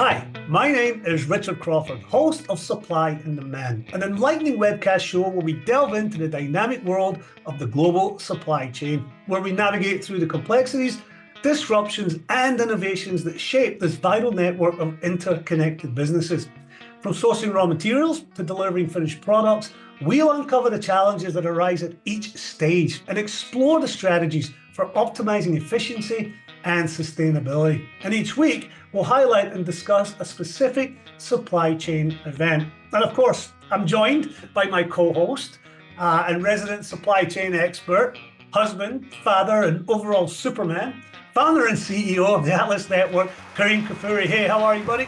Hi, my name is Richard Crawford, host of Supply and Demand, an enlightening webcast show where we delve into the dynamic world of the global supply chain, where we navigate through the complexities, disruptions, and innovations that shape this vital network of interconnected businesses. From sourcing raw materials to delivering finished products, we'll uncover the challenges that arise at each stage and explore the strategies for optimizing efficiency and sustainability. And each week, we'll highlight and discuss a specific supply chain event. And of course, I'm joined by my co-host and resident supply chain expert, husband, father, and overall Superman, founder and CEO of the Atlas Network, Kareem Kafuri. Hey, how are you, buddy?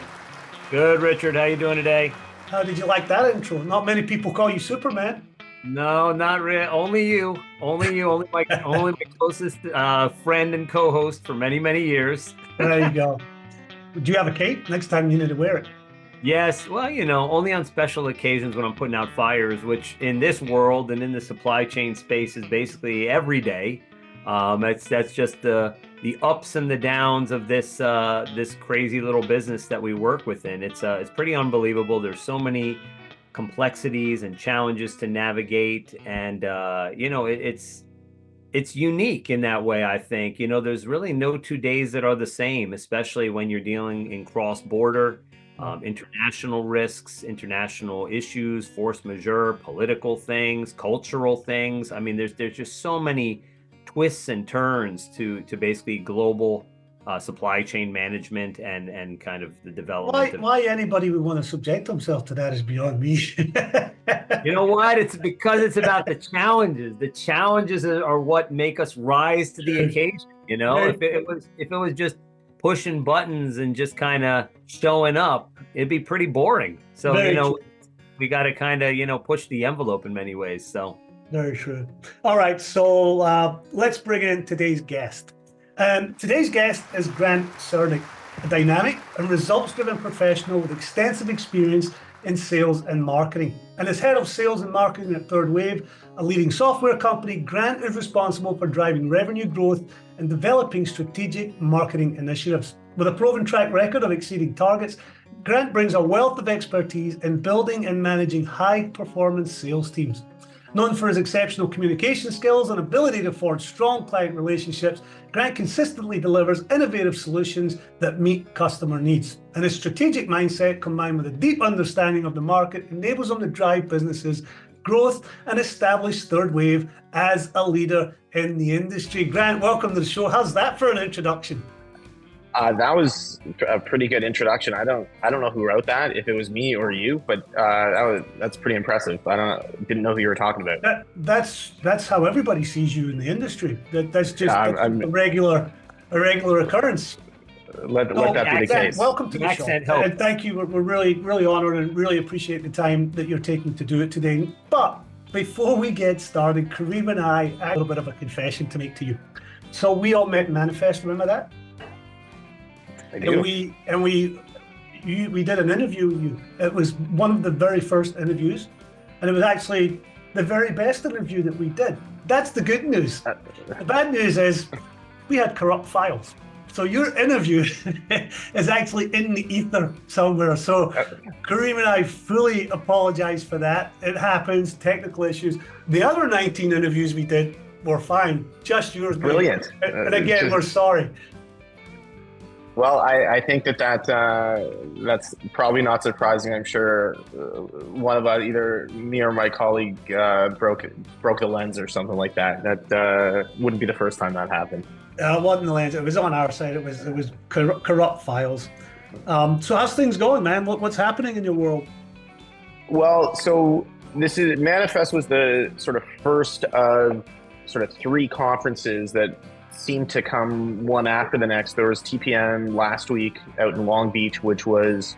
Good, Richard. How you doing today? How did you like that intro? Not many people call you Superman. No, not really. Only you. Only you. Only my closest friend and co-host for many, many years. There you go. Do you have a cape? Next time you need to wear it. Yes. Well, only on special occasions when I'm putting out fires, which in this world and in the supply chain space is basically every day. That's just the ups and the downs of this crazy little business that we work within. It's pretty unbelievable. There's so many complexities and challenges to navigate, and it's unique in that way. I think there's really no 2 days that are the same, especially when you're dealing in cross-border international risks, international issues, force majeure, political things, cultural things. I mean, there's just so many twists and turns to basically global supply chain management and kind of the development. Why anybody would want to subject themselves to that is beyond me. You know what? It's because it's about the challenges. The challenges are what make us rise to the occasion. If it was just pushing buttons and just kind of showing up, it'd be pretty boring. So we got to kind of push the envelope in many ways. So very true. All right, so let's bring in today's guest. Today's guest is Grant Sernick, a dynamic and results-driven professional with extensive experience in sales and marketing. And as head of sales and marketing at Third Wave, a leading software company, Grant is responsible for driving revenue growth and developing strategic marketing initiatives. With a proven track record of exceeding targets, Grant brings a wealth of expertise in building and managing high-performance sales teams. Known for his exceptional communication skills and ability to forge strong client relationships, Grant consistently delivers innovative solutions that meet customer needs. And his strategic mindset, combined with a deep understanding of the market, enables him to drive businesses' growth and establish Third Wave as a leader in the industry. Grant, welcome to the show. How's that for an introduction? That was a pretty good introduction. I don't know who wrote that, if it was me or you, but that's pretty impressive. Didn't know who you were talking about. That's how everybody sees you in the industry. That's just a regular occurrence. Let that be the case. Welcome to the show, and thank you. We're really honored and really appreciate the time that you're taking to do it today. But before we get started, Kareem and I have a little bit of a confession to make to you. So we all met in Manifest. Remember that? And we did an interview with you. It was one of the very first interviews, and it was actually the very best interview that we did. That's the good news. The bad news is we had corrupt files. So your interview is actually in the ether somewhere. So Kareem and I fully apologize for that. It happens, technical issues. The other 19 interviews we did were fine. Just yours. Brilliant. And again, we're sorry. Well, I think that's probably not surprising. I'm sure one of us, either me or my colleague, broke the lens or something like that. That wouldn't be the first time that happened. It wasn't the lens. It was on our side. It was corrupt files. So how's things going, man? What's happening in your world? Well, so Manifest was the sort of first of sort of 3 conferences that seemed to come one after the next. There was TPM last week out in Long Beach, which was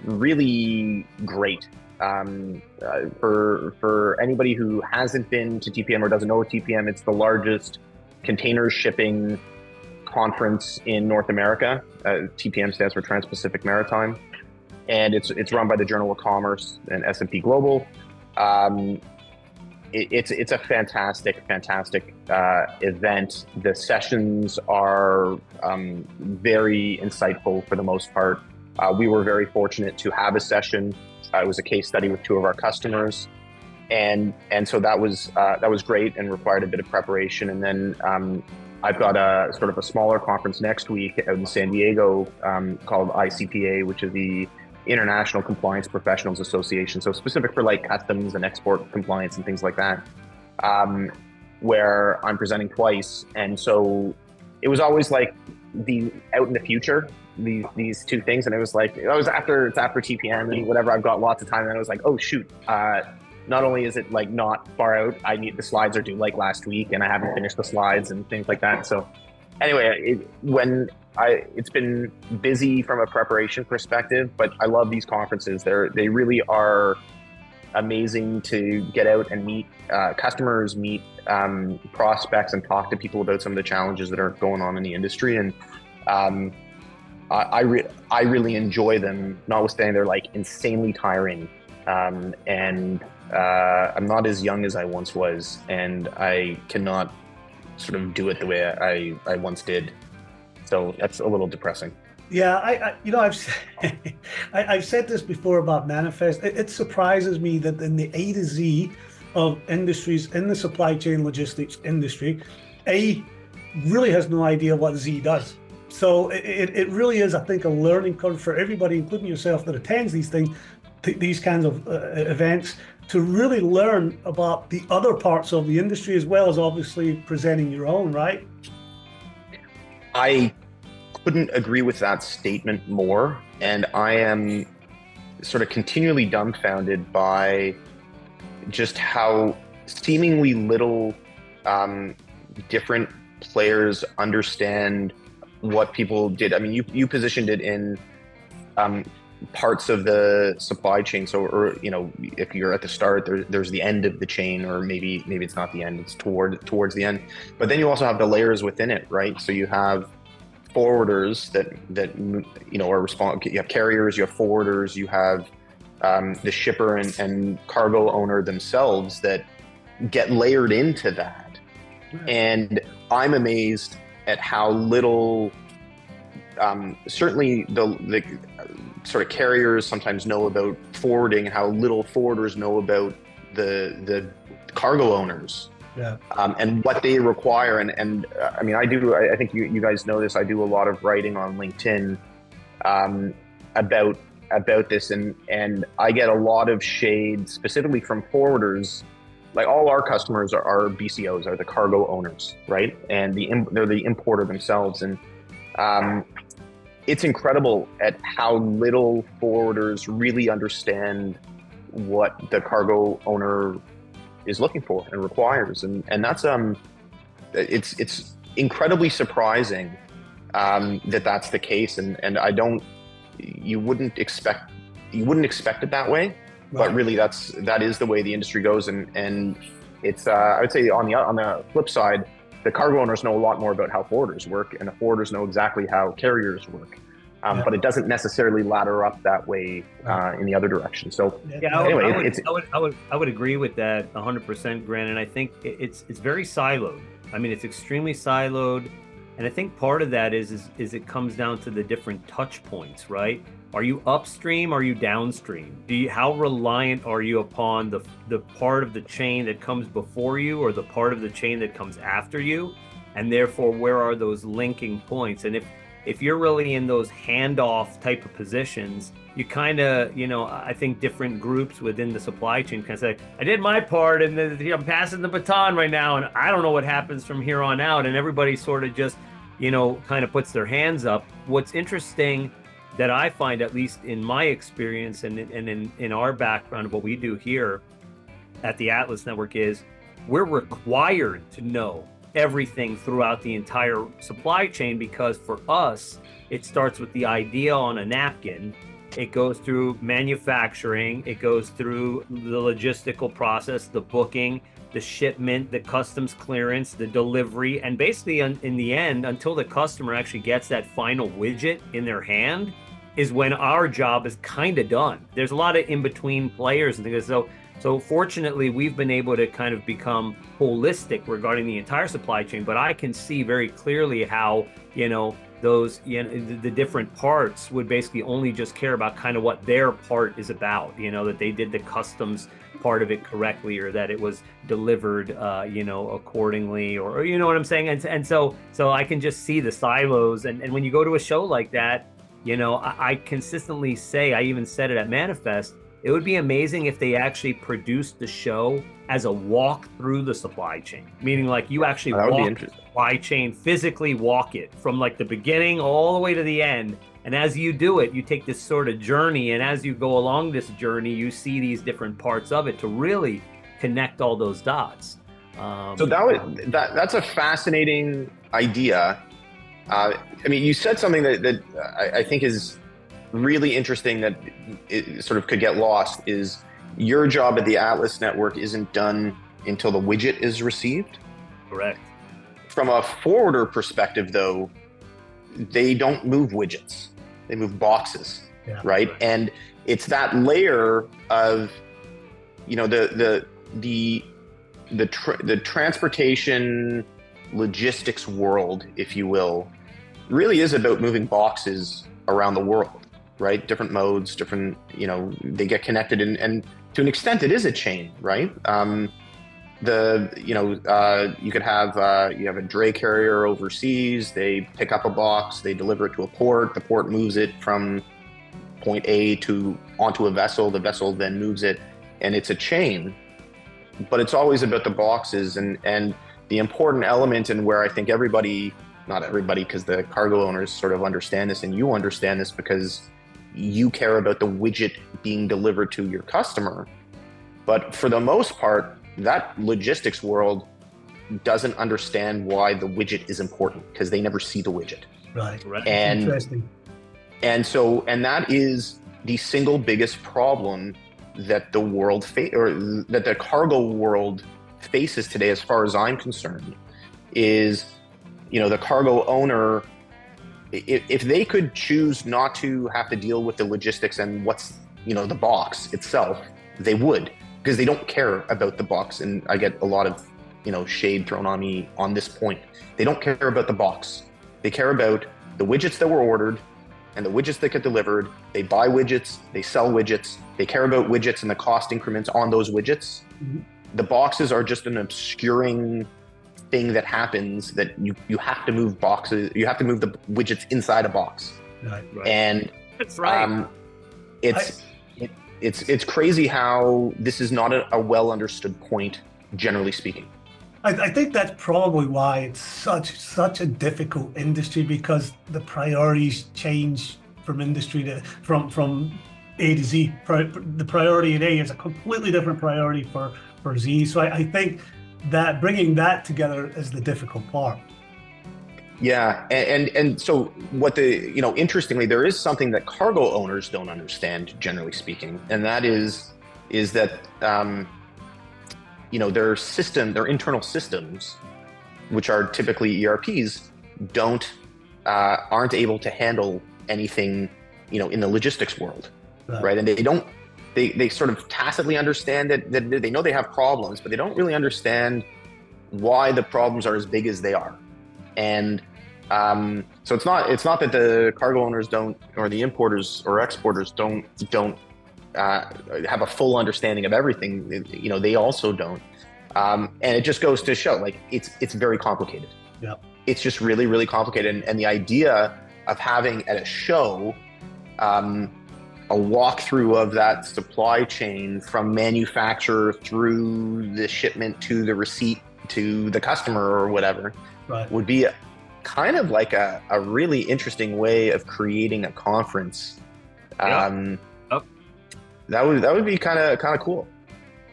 really great. For anybody who hasn't been to TPM or doesn't know TPM, it's the largest container shipping conference in North America. TPM stands for Trans-Pacific Maritime, and it's run by the Journal of Commerce and S&P Global. it's a fantastic event. The sessions are very insightful for the most part. We were very fortunate to have a session. It was a case study with two of our customers, and so that was great and required a bit of preparation. And then I've got a sort of a smaller conference next week out in San Diego called ICPA, which is the International Compliance Professionals Association, so specific for like customs and export compliance and things like that, where I'm presenting twice. And so it was always like the out in the future, these two things. And it was like, it's after TPM and whatever, I've got lots of time. And I was like, oh shoot, not only is it like not far out, the slides are due like last week and I haven't finished the slides and things like that. So anyway, it's been busy from a preparation perspective, but I love these conferences. They really are amazing to get out and meet customers, meet prospects, and talk to people about some of the challenges that are going on in the industry. And I really enjoy them, notwithstanding they're like insanely tiring. And I'm not as young as I once was, and I cannot sort of do it the way I once did. So that's a little depressing. Yeah, I've said this before about Manifest. It surprises me that in the A to Z of industries in the supply chain logistics industry, A really has no idea what Z does. So it really is, I think, a learning curve for everybody, including yourself, that attends these things, these kinds of events, to really learn about the other parts of the industry, as well as obviously presenting your own, right? I couldn't agree with that statement more. And I am sort of continually dumbfounded by just how seemingly little different players understand what people did. I mean, you positioned it in parts of the supply chain. So, or, you know, if you're at the start, there's the end of the chain, or maybe it's not the end, it's towards the end. But then you also have the layers within it, right? So you have forwarders that you know are responsible. You have carriers, you have forwarders, you have the shipper and cargo owner themselves that get layered into that. And I'm amazed at how little, certainly the sort of carriers sometimes know about forwarding, how little forwarders know about the cargo owners. Yeah. And what they require. And I mean, I think you guys know this, I do a lot of writing on LinkedIn about this, and I get a lot of shade specifically from forwarders. Like, all our customers are BCOs, are the cargo owners, right? And they're the importer themselves. And it's incredible at how little forwarders really understand what the cargo owner is looking for and requires, and that's it's incredibly surprising that that's the case, and you wouldn't expect it that way, right. But really that is the way the industry goes, and it's I would say on the flip side, the cargo owners know a lot more about how forwarders work, and the forwarders know exactly how carriers work. But it doesn't necessarily ladder up that way in the other direction. So anyway, I would agree with that 100%, Grant. And I think it's very siloed. I mean, it's extremely siloed, and I think part of that is it comes down to the different touch points, right? Are you upstream? Are you downstream? How reliant are you upon the part of the chain that comes before you, or the part of the chain that comes after you? And therefore, where are those linking points? And if you're really in those handoff type of positions, you kind of, I think different groups within the supply chain kind of say, I did my part, and I'm passing the baton right now, and I don't know what happens from here on out. And everybody sort of just, kind of puts their hands up. What's interesting that I find, at least in my experience and in our background of what we do here at the Atlas Network, is we're required to know everything throughout the entire supply chain, because for us, it starts with the idea on a napkin. It goes through manufacturing, it goes through the logistical process, the booking, the shipment, the customs clearance, the delivery, and basically in the end, until the customer actually gets that final widget in their hand, is when our job is kind of done. There's a lot of in-between players and things. So So fortunately, we've been able to kind of become holistic regarding the entire supply chain, but I can see very clearly how, those, the different parts would basically only just care about kind of what their part is about, that they did the customs part of it correctly, or that it was delivered, accordingly, or you know what I'm saying? And so I can just see the silos. And when you go to a show like that, I consistently say, I even said it at Manifest, it would be amazing if they actually produced the show as a walk through the supply chain, meaning like you actually walk the supply chain, physically walk it from like the beginning all the way to the end. And as you do it, you take this sort of journey. And as you go along this journey, you see these different parts of it to really connect all those dots. So that's a fascinating idea. I mean, you said something that I think is really interesting that it sort of could get lost, is your job at the Atlas Network isn't done until the widget is received. Correct. From a forwarder perspective, though, they don't move widgets; they move boxes, right? And it's that layer of, the transportation logistics world, if you will, really is about moving boxes around the world. Right? Different modes, different, they get connected, and to an extent it is a chain, right? You could have, you have a dray carrier overseas, they pick up a box, they deliver it to a port, the port moves it from point A onto a vessel, the vessel then moves it, and it's a chain. But it's always about the boxes, and the important element, and where I think not everybody, because the cargo owners sort of understand this, and you understand this because you care about the widget being delivered to your customer. But for the most part, that logistics world doesn't understand why the widget is important, because they never see the widget. Right. And interesting. And that is the single biggest problem that the world that the cargo world faces today, as far as I'm concerned, is, the cargo owner, if they could choose not to have to deal with the logistics and what's, the box itself, they would, because they don't care about the box. And I get a lot of, shade thrown on me on this point. They don't care about the box. They care about the widgets that were ordered and the widgets that get delivered. They buy widgets, they sell widgets. They care about widgets and the cost increments on those widgets. Mm-hmm. The boxes are just an obscuring thing that happens, that you have to move boxes, you have to move the widgets inside a box. Right. And that's right. It's crazy how this is not a well understood point, generally speaking. I think that's probably why it's such a difficult industry, because the priorities change from industry from A to Z. The priority at A is a completely different priority for Z. So I think that bringing that together is the difficult part. Yeah, and so what interestingly, there is something that cargo owners don't understand, generally speaking, and that is that their internal systems, which are typically ERPs, aren't able to handle anything, in the logistics world, right? And they sort of tacitly understand that they know they have problems, but they don't really understand why the problems are as big as they are. And so it's not that the cargo owners don't, or the importers or exporters don't have a full understanding of everything. They also don't. And it just goes to show, like, it's very complicated. Yeah. It's just really, really complicated. And the idea of having at a show a walkthrough of that supply chain from manufacturer through the shipment to the receipt to the customer or whatever, right, would be kind of like a really interesting way of creating a conference. That would be kind of cool.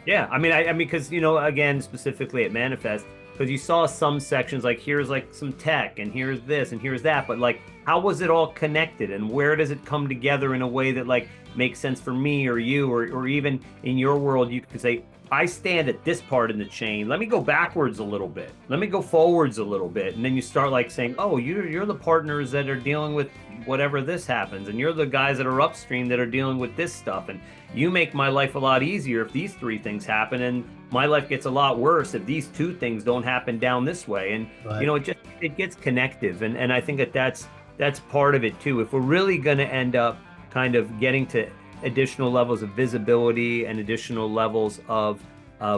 Yeah, I mean, because again, specifically at Manifest, because you saw some sections like, here's like some tech, and here's this, and here's that, but like, how was it all connected, and where does it come together in a way that like makes sense for me or you, or even in your world, you could say, I stand at this part in the chain. Let me go backwards a little bit. Let me go forwards a little bit. And then you start like saying, oh, you're the partners that are dealing with whatever this happens. And you're the guys that are upstream that are dealing with this stuff. And you make my life a lot easier if these three things happen. And my life gets a lot worse if these two things don't happen down this way. And, Right. it gets connective. And I think that's part of it too. If we're really going to end up kind of getting to additional levels of visibility and additional levels of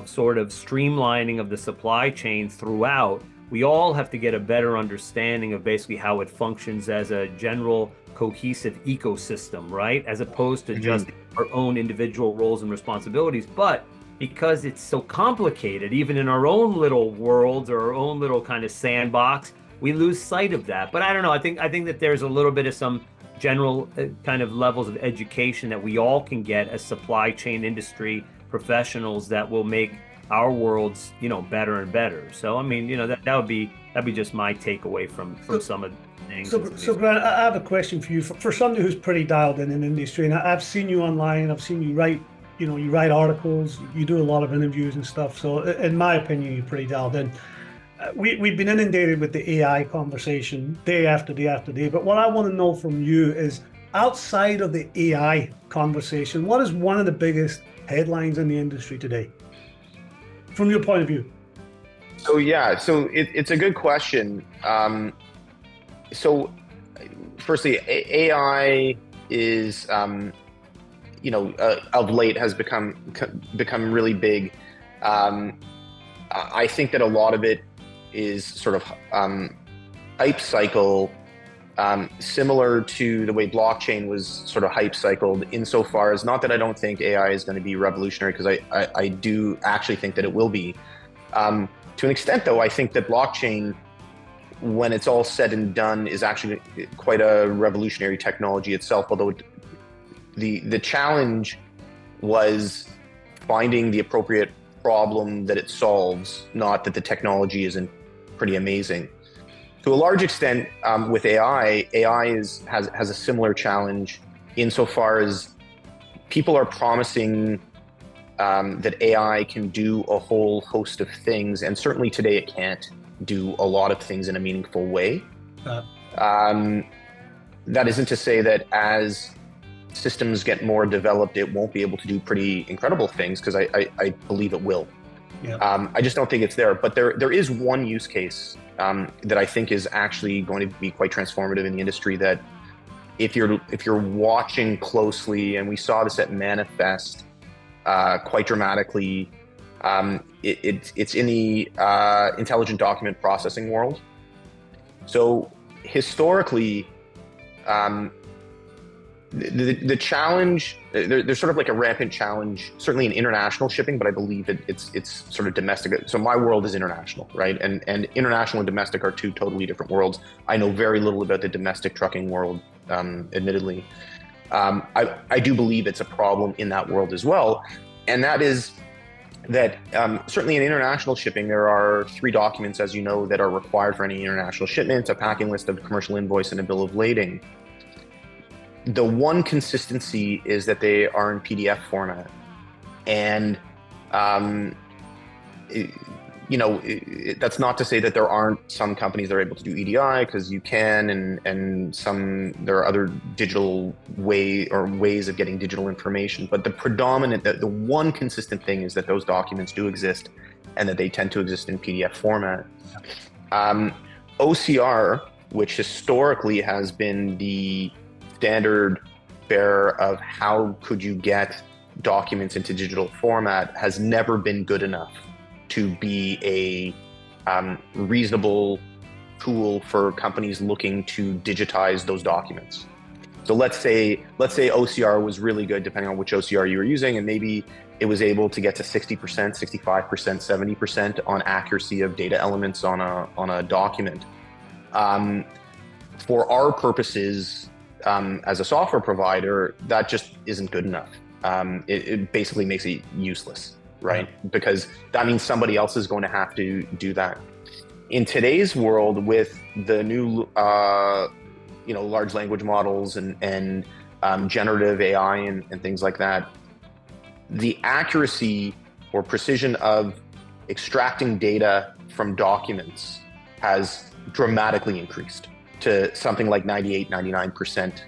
sort of streamlining of the supply chain throughout, we all have to get a better understanding of basically how it functions as a general cohesive ecosystem, right? As opposed to just our own individual roles and responsibilities. But because it's so complicated, even in our own little worlds or our own little kind of sandbox, we lose sight of that. But I don't know. I think that there's a little bit of some general kind of levels of education that we all can get as supply chain industry professionals that will make our worlds, better and better. So I mean, that'd be just my takeaway from some of the things. So Grant, I have a question for you. For somebody who's pretty dialed in the industry, and I've seen you online, I've seen you write, you write articles, you do a lot of interviews and stuff. So in my opinion, you're pretty dialed in. We've been inundated with the AI conversation day after day after day. But what I want to know from you is, outside of the AI conversation, what is one of the biggest headlines in the industry today, from your point of view? So yeah, so it's a good question. So firstly, AI is, of late has become really big. I think that a lot of it is sort of hype cycle, similar to the way blockchain was sort of hype cycled, insofar as, not that I don't think AI is going to be revolutionary, because I do actually think that it will be. To an extent, though, I think that blockchain, when it's all said and done, is actually quite a revolutionary technology itself, although the challenge was finding the appropriate problem that it solves, not that the technology isn't pretty amazing. To a large extent, with AI has a similar challenge, insofar as people are promising that AI can do a whole host of things, and certainly today it can't do a lot of things in a meaningful way. That isn't to say that as systems get more developed, it won't be able to do pretty incredible things, because I believe it will. Yeah. I just don't think it's there. But there is one use case that I think is actually going to be quite transformative in the industry, that if you're watching closely, and we saw this at Manifest quite dramatically, it's in the intelligent document processing world. So historically, the challenge, there's sort of like a rampant challenge, certainly in international shipping, but I believe it's sort of domestic. So my world is international, right? And international and domestic are two totally different worlds. I know very little about the domestic trucking world, admittedly. I do believe it's a problem in that world as well. And that is that certainly in international shipping, there are 3 documents, as you know, that are required for any international shipment: a packing list, of commercial invoice, and a bill of lading. The one consistency is that they are in PDF format. And, that's not to say that there aren't some companies that are able to do EDI, because you can, and there are other digital ways of getting digital information. But the one consistent thing is that those documents do exist, and that they tend to exist in PDF format. OCR, which historically has been the standard bearer of how could you get documents into digital format, has never been good enough to be a reasonable tool for companies looking to digitize those documents. So let's say OCR was really good, depending on which OCR you were using, and maybe it was able to get to 60%, 65%, 70% on accuracy of data elements on a document. For our purposes, as a software provider, that just isn't good enough. It basically makes it useless, right? Because that means somebody else is going to have to do that. In today's world, with the new, large language models and generative AI and things like that, the accuracy or precision of extracting data from documents has dramatically increased to something like 98, 99%.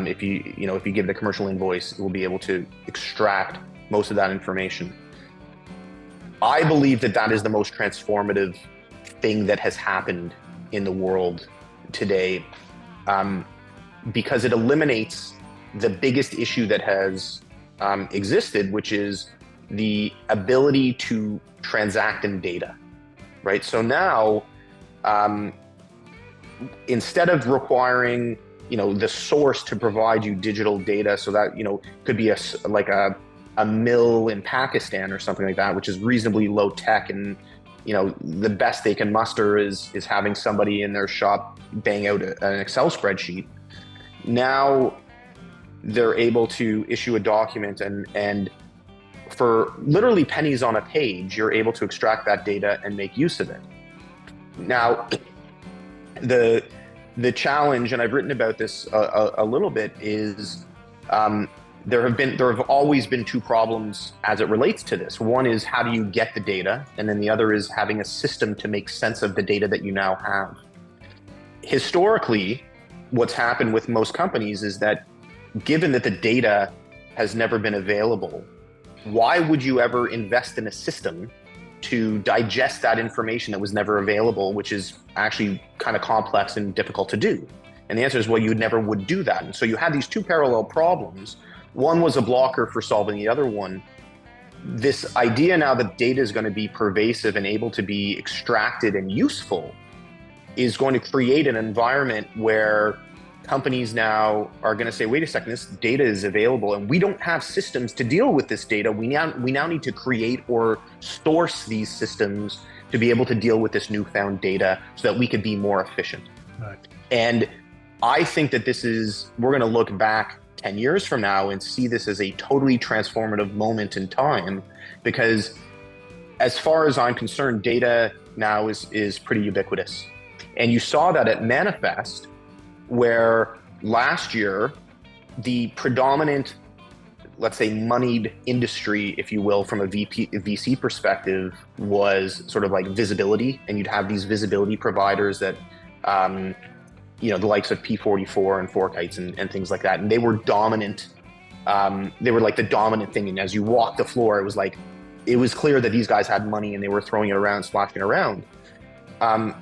If you give the commercial invoice, it will be able to extract most of that information. I believe that is the most transformative thing that has happened in the world today, because it eliminates the biggest issue that has existed, which is the ability to transact in data, right? So now, instead of requiring, the source to provide you digital data, so that, could be a mill in Pakistan or something like that, which is reasonably low tech, and the best they can muster is having somebody in their shop bang out an Excel spreadsheet. Now they're able to issue a document, and for literally pennies on a page, you're able to extract that data and make use of it. Now, the challenge, and I've written about this a little bit, is there have always been two problems as it relates to this. One is, how do you get the data? And then the other is having a system to make sense of the data that you now have. Historically, what's happened with most companies is that, given that the data has never been available, why would you ever invest in a system to digest that information that was never available, which is actually kind of complex and difficult to do? And the answer is, well, you never would do that. And so you had these two parallel problems. One was a blocker for solving the other one. This idea now that data is going to be pervasive and able to be extracted and useful is going to create an environment where companies now are going to say, wait a second, this data is available and we don't have systems to deal with this data. We now need to create or source these systems to be able to deal with this newfound data so that we could be more efficient. Right. And I think that we're going to look back 10 years from now and see this as a totally transformative moment in time, because as far as I'm concerned, data now is pretty ubiquitous. And you saw that at Manifest, where last year, the predominant, let's say, moneyed industry, if you will, from a VC perspective, was sort of like visibility. And you'd have these visibility providers that, the likes of P44 and Forkites and things like that. And they were dominant. They were like the dominant thing. And as you walked the floor, it was clear that these guys had money and they were throwing it around, splashing it around.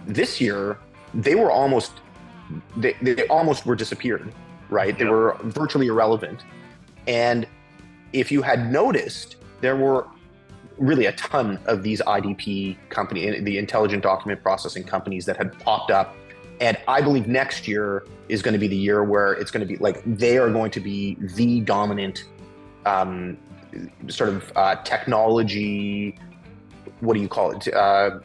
This year, they almost were disappeared, right? They were virtually irrelevant. And if you had noticed, there were really a ton of these IDP the intelligent document processing companies that had popped up. And I believe next year is going to be the year where it's going to be like, they are going to be the dominant sort of technology, what do you call it?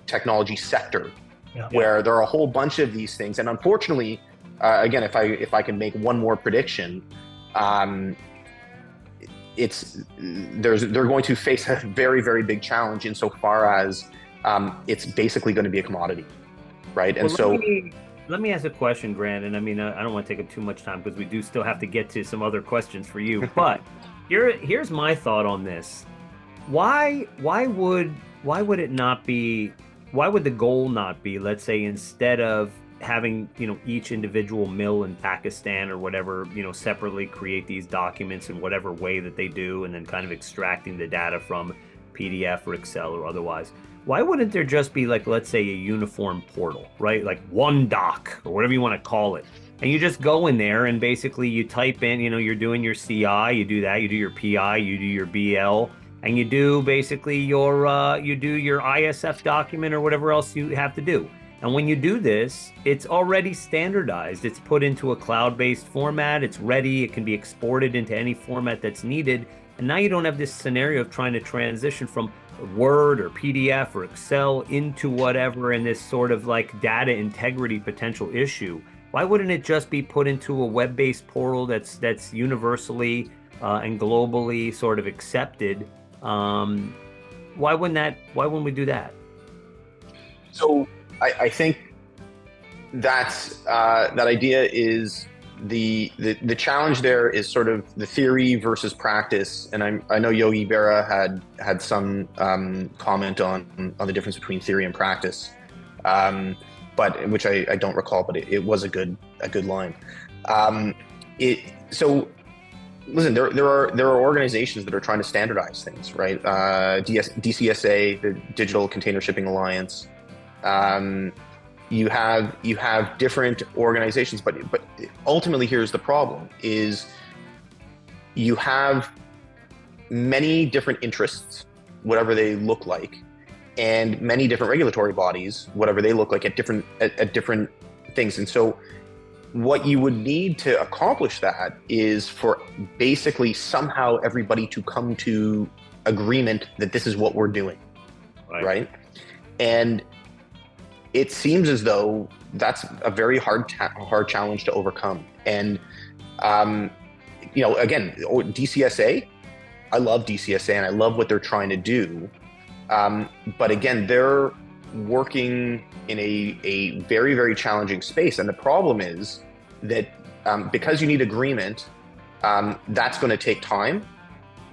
Technology sector. Yeah. Where there are a whole bunch of these things. And unfortunately, again, if I can make one more prediction, they're going to face a very, very big challenge insofar as it's basically going to be a commodity, right? And well, let me ask a question, Grant. And I mean, I don't want to take up too much time because we do still have to get to some other questions for you. But here's my thought on this. Why would it not be? Why would the goal not be, let's say, instead of having, each individual mill in Pakistan or whatever, separately create these documents in whatever way that they do, and then kind of extracting the data from PDF or Excel or otherwise? Why wouldn't there just be, like, let's say, a uniform portal, right? Like one doc or whatever you want to call it. And you just go in there and basically you type in, you're doing your CI, you do that, you do your PI, you do your BL, and you do basically your ISF document or whatever else you have to do. And when you do this, it's already standardized. It's put into a cloud-based format. It's ready. It can be exported into any format that's needed. And now you don't have this scenario of trying to transition from Word or PDF or Excel into whatever, and this sort of like data integrity potential issue. Why wouldn't it just be put into a web-based portal that's universally and globally sort of accepted? Why wouldn't we do that? So I think that idea is the challenge there is sort of the theory versus practice, and I know Yogi Berra had some comment on the difference between theory and practice, but which I don't recall, but it was a good line. So listen, there are organizations that are trying to standardize things, right? DCSA, the Digital Container Shipping Alliance. You have different organizations, but ultimately here's the problem: is you have many different interests, whatever they look like, and many different regulatory bodies, whatever they look like at different things. And so what you would need to accomplish that is for basically somehow everybody to come to agreement that this is what we're doing, right? And it seems as though that's a very hard challenge to overcome. And again, DCSA, I love DCSA and I love what they're trying to do. But again, they're working in a very, very challenging space. And the problem is that because you need agreement, that's going to take time.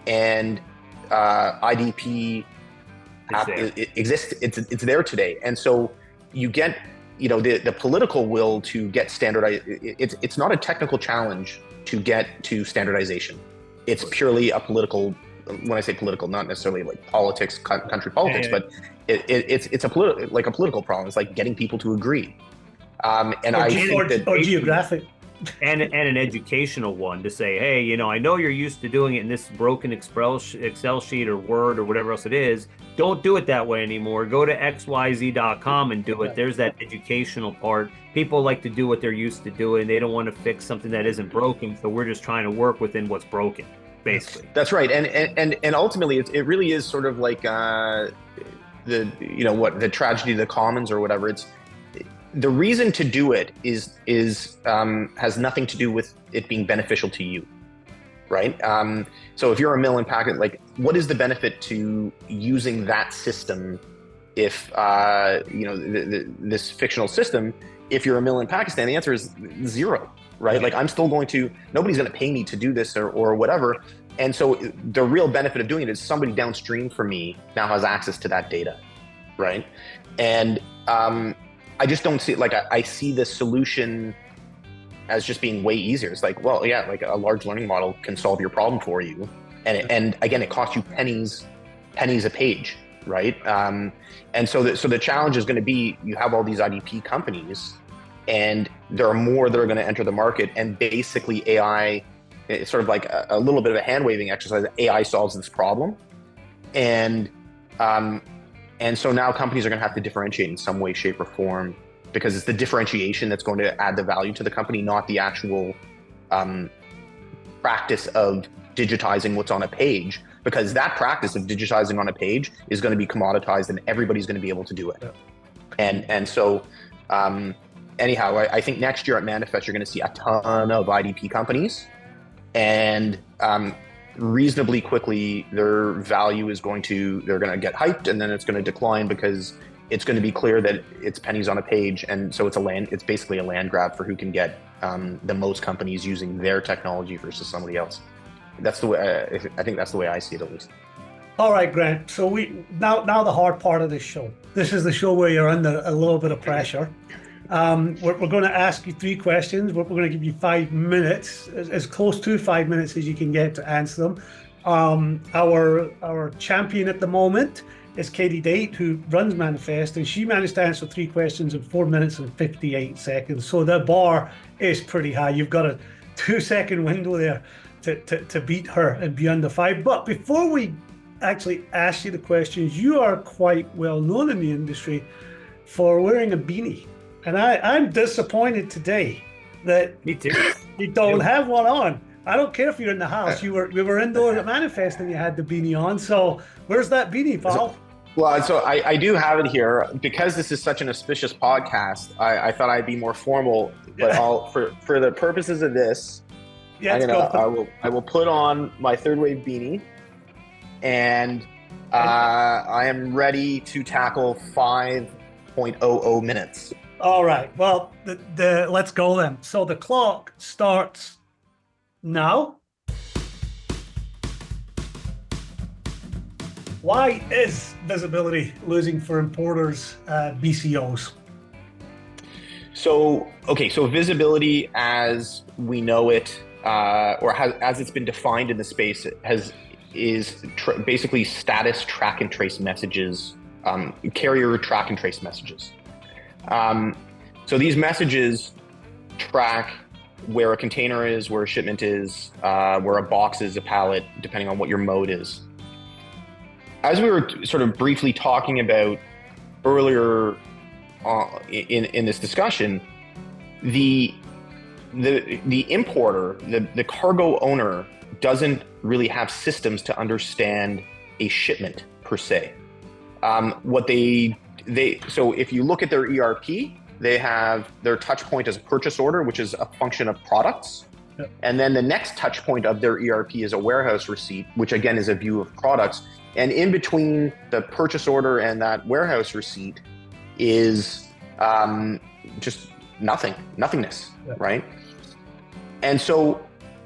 And IDP exists, it's there today. And so you get, the political will to get standardized. It's not a technical challenge to get to standardization. It's purely a political. When I say political, not necessarily like politics, country politics, but it's a political problem. It's like getting people to agree. Or geographic. And an educational one to say, hey, I know you're used to doing it in this broken Excel sheet or Word or whatever else it is. Don't do it that way anymore. Go to xyz.com and do it. There's that educational part. People like to do what they're used to doing. They don't want to fix something that isn't broken. So we're just trying to work within what's broken, basically. That's right. And ultimately, it really is sort of like the tragedy of the commons or whatever. It's the reason to do it has nothing to do with it being beneficial to you, right? So if you're a mill and packet, like, what is the benefit to using that system? If this fictional system, if you're a mill in Pakistan, the answer is zero, right? Like, I'm still nobody's going to pay me to do this or whatever. And so the real benefit of doing it is somebody downstream from me now has access to that data, right? And I just don't see it. Like, I see the solution as just being way easier. It's like, well, yeah, like a large learning model can solve your problem for you. And again, it costs you pennies a page, right? And so the challenge is going to be, you have all these IDP companies, and there are more that are going to enter the market. And basically AI, it's sort of like a little bit of a hand-waving exercise. AI solves this problem. And so now companies are going to have to differentiate in some way, shape, or form, because it's the differentiation that's going to add the value to the company, not the actual practice of digitizing what's on a page, because that practice of digitizing on a page is going to be commoditized and everybody's going to be able to do it. Yeah. And so anyhow, I think next year at Manifest, you're going to see a ton of IDP companies, and reasonably quickly their value is they're going to get hyped, and then it's going to decline because it's going to be clear that it's pennies on a page. And so it's basically a land grab for who can get the most companies using their technology versus somebody else. That's the way I think that's the way I see it, at least. All right, Grant. So now the hard part of this show. This is the show where you're under a little bit of pressure. We're going to ask you 3 questions. We're going to give you 5 minutes, as close to 5 minutes as you can get to answer them. Our champion at the moment is Katie Date, who runs Manifest, and she managed to answer 3 questions in 4 minutes and 58 seconds. So the bar is pretty high. You've got a 2-second window there to beat her and be under 5. But before we actually ask you the questions, you are quite well known in the industry for wearing a beanie. And I'm disappointed today that Me too. you don't have one on. I don't care if you're in the house. We were indoors at Manifest and you had the beanie on. So where's that beanie, pal? So I do have it here. Because this is such an auspicious podcast, I thought I'd be more formal. But for the purposes of this, I will put on my third wave beanie, and I am ready to tackle 5.00 minutes. All right. Well, let's go then. So the clock starts now. Why is visibility losing for importers, BCOs? So, okay, so visibility as we know it, as it's been defined in the space, is basically status track and trace messages, carrier track and trace messages. So these messages track where a container is, where a shipment is, where a box is, a pallet, depending on what your mode is. As we were sort of briefly talking about earlier in this discussion, the importer, the cargo owner, doesn't really have systems to understand a shipment per se. So if you look at their ERP, they have their touch point as a purchase order, which is a function of products. Yep. And then the next touch point of their ERP is a warehouse receipt, which again is a view of products. And in between the purchase order and that warehouse receipt is just nothingness, yeah. Right? And so,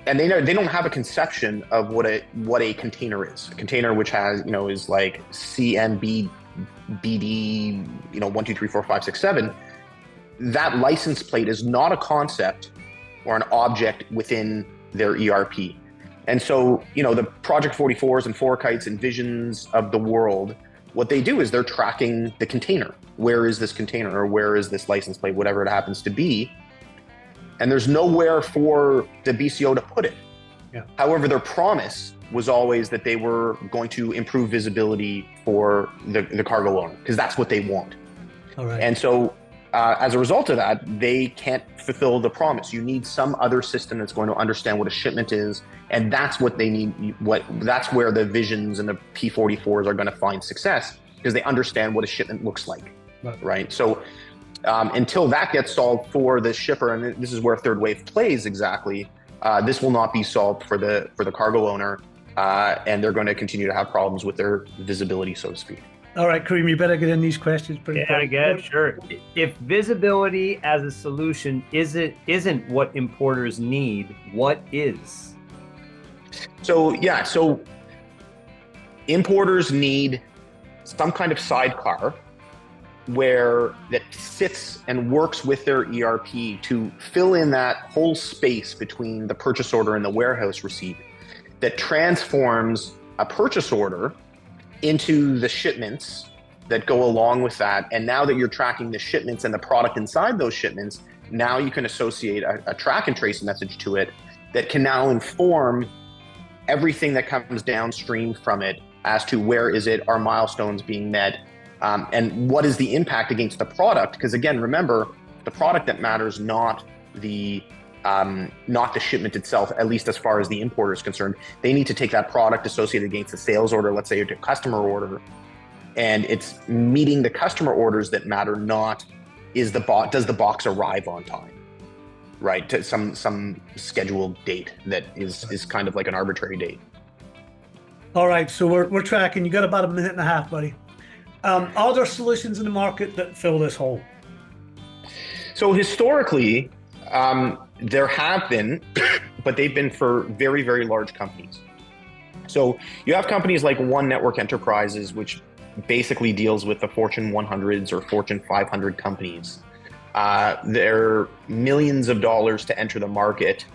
and they don't have a conception of what a container is. A container which has, is like CMB, BD, 1, 2, 3, 4, 5, 6, 7. That license plate is not a concept or an object within their ERP. And so, the Project 44s and Forekites and Visions of the world, what they do is they're tracking the container. Where is this container, or where is this license plate, whatever it happens to be? And there's nowhere for the BCO to put it. Yeah. However, their promise was always that they were going to improve visibility for the cargo owner, because that's what they want. All right. And so, as a result of that, they can't fulfill the promise. You need some other system that's going to understand what a shipment is, and that's what they need. That's where the Visions and the P44s are going to find success, because they understand what a shipment looks like, right? So until that gets solved for the shipper, and this is where third wave plays exactly, this will not be solved for the cargo owner, and they're going to continue to have problems with their visibility, so to speak. All right, Kareem, you better get in these questions. Yeah, I guess, sure. If visibility as a solution isn't what importers need, what is? So importers need some kind of sidecar that sits and works with their ERP to fill in that whole space between the purchase order and the warehouse receipt, that transforms a purchase order into the shipments that go along with that. And now that you're tracking the shipments and the product inside those shipments, now you can associate a track and trace message to it that can now inform everything that comes downstream from it as to where is it, are milestones being met, and what is the impact against the product? Because again, remember, the product that matters, not the shipment itself, at least as far as the importer is concerned. They need to take that product associated against a sales order, let's say, or a customer order, and it's meeting the customer orders that matter, not does the box arrive on time, right? To some scheduled date that is kind of like an arbitrary date. All right, so we're tracking. You got about a minute and a half, buddy. Are there solutions in the market that fill this hole? So historically, there have been, but they've been for very, very large companies. So you have companies like One Network Enterprises, which basically deals with the Fortune 100s or Fortune 500 companies. They're millions of dollars to enter the market,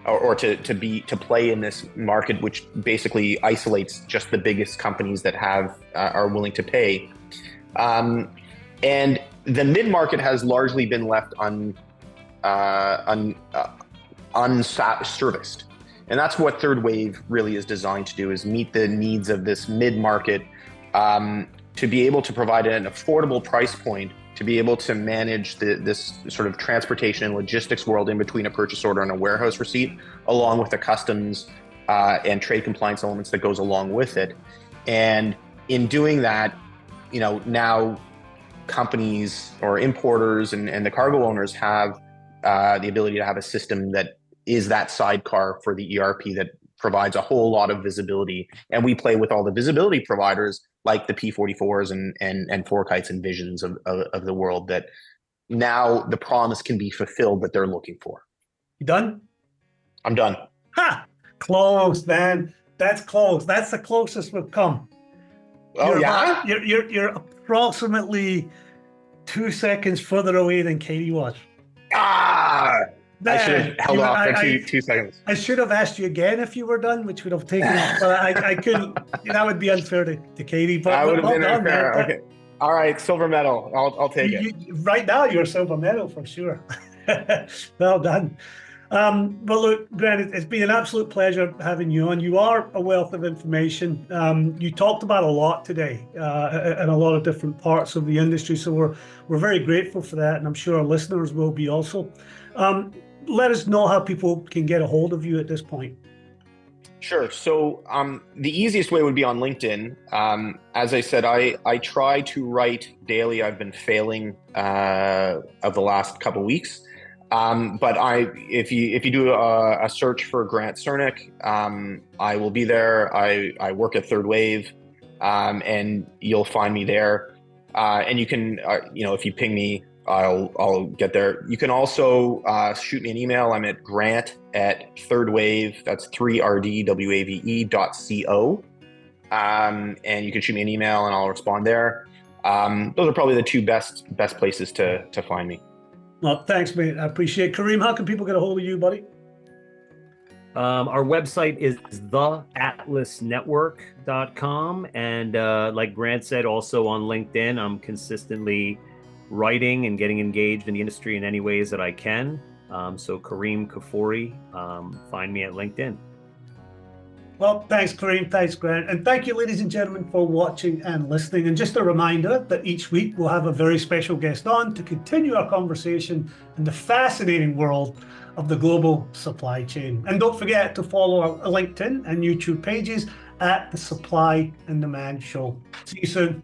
or to play in this market, which basically isolates just the biggest companies that are willing to pay. And the mid-market has largely been left unserviced. And that's what Third Wave really is designed to do, is meet the needs of this mid-market, to be able to provide an affordable price point, to be able to manage this sort of transportation and logistics world in between a purchase order and a warehouse receipt, along with the customs and trade compliance elements that goes along with it. And in doing that, now companies or importers and the cargo owners have the ability to have a system that is that sidecar for the ERP that provides a whole lot of visibility. And we play with all the visibility providers like the P44s and Forekites and Visions of the world that, now the promise can be fulfilled that they're looking for. You done? I'm done. Ha! Close, man. That's close. That's the closest we've come. Oh, yeah? You're approximately 2 seconds further away than Katie was. Ah! I should have held off for two seconds. I should have asked you again if you were done, which would have taken it, but I couldn't. That would be unfair to Katie. But That would have well been done, unfair. man. Okay. All right, silver medal. I'll take it. Right now, you're a silver medal for sure. Well done. But look, Grant, it's been an absolute pleasure having you on. You are a wealth of information. You talked about a lot today in a lot of different parts of the industry. So we're very grateful for that, and I'm sure our listeners will be also. Let us know how people can get a hold of you at this point. Sure. So the easiest way would be on LinkedIn. As I said, I try to write daily. I've been failing of the last couple of weeks. But if you do a search for Grant Sernick, I will be there. I work at Third Wave, and you'll find me there. And you can, if you ping me, I'll get there. You can also shoot me an email. I'm at grant@thirdwave. That's 3rdwave.co. And you can shoot me an email, and I'll respond there. Those are probably the two best places to find me. Well, thanks, mate. I appreciate it. Kareem, how can people get a hold of you, buddy? Our website is theatlasnetwork.com. And like Grant said, also on LinkedIn, I'm consistently writing and getting engaged in the industry in any ways that I can. So Kareem Kafoury, find me at LinkedIn. Well, thanks, Kareem. Thanks, Grant. And thank you, ladies and gentlemen, for watching and listening. And just a reminder that each week we'll have a very special guest on to continue our conversation in the fascinating world of the global supply chain. And don't forget to follow our LinkedIn and YouTube pages at the Supply and Demand Show. See you soon.